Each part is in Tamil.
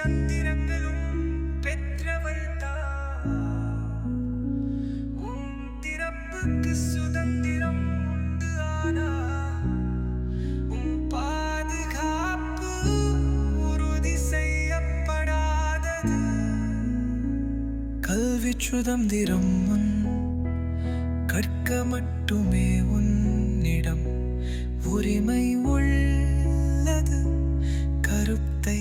சுதந்திரங்களும் பெற்றவள் தான். உன் திறப்புக்கு சுதந்திரம் உண்டு, ஆனா உன் பாதுகாப்பு உறுதி செய்யப்படாதது. கல்வி சுதந்திரம் உன் கற்க மட்டுமே உன்னிடம் உரிமை உள்ளது. கருத்தை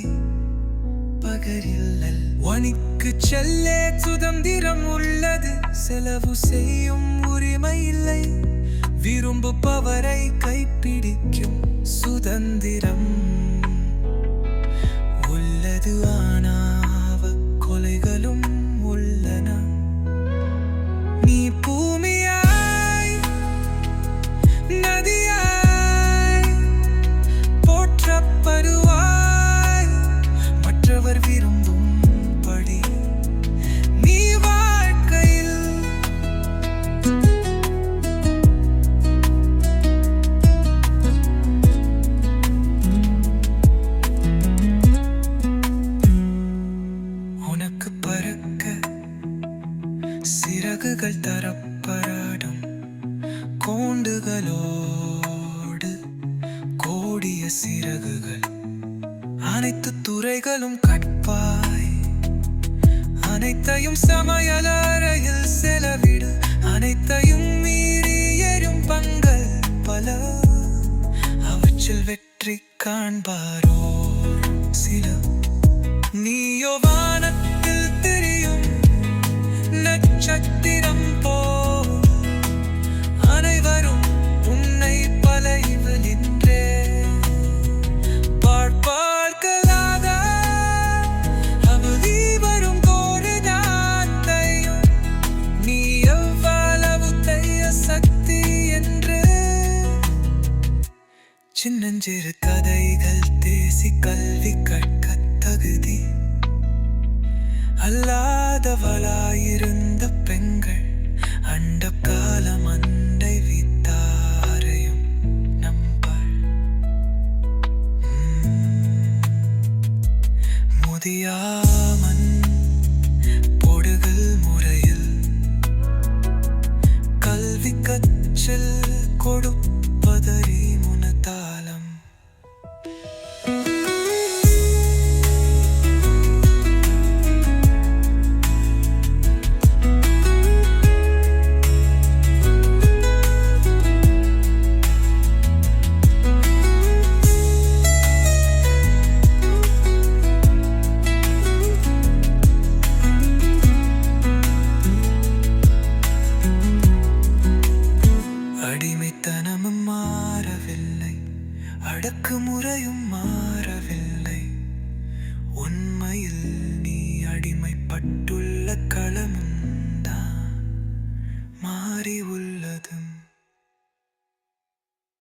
பகரில்லல் வணிக்கு செல்லே சுதந்திரம் உள்ளது. செலவு செய்யும் உரிமை இல்லை. விரும்புபவரை கைப்பிடிக்கும் சுதந்திரம் உள்ளது. ஆனாவ கொலைகளும் உள்ளன. நீ பூமியாய் நதியாய் போற்றப்படுவாய். மற்றவர் விரும்பும்படி நீ வாழ்க்கையில் உனக்கு பறக்க சிறகுகள் தரப்படும். கோண்டுகளோடு கோடிய சிறகுகள். அனைத்து துறைகளும் கற்பாய். அனைத்தையும் சமையலறையில் செலவிடு. அனைத்தையும் மீறி எறும் பங்கள் பல. அவற்றில் வெற்றி காண்பாரோ சில. நீயோ வானத்தில் தெரியும் நட்சத்திரம் போ. அனைவரும் உன்னை பலைவல் என்றே பார்ப்பார்களாக. அவதி வரும் கோரினாத்தையும் நீ எவ்வளவு தைய சக்தி என்று. சின்னஞ்சிறு கதைகள் தேசி கல்வி கற்க தகுதி அல்லாதவளாயிருந்த பெண்கள் அண்ட காலம் அண்டை வித்தாரையும் நம்பாள். முதியாமன் பொடுகள் முறையில் கல்வி கற்றல் கொடுப்பதறி முனதாலம். அடிமைத்தனமும் மாறவில்லை. அடக்குமுறையும் மாறவில்லை. உண்மையில் நீ அடிமை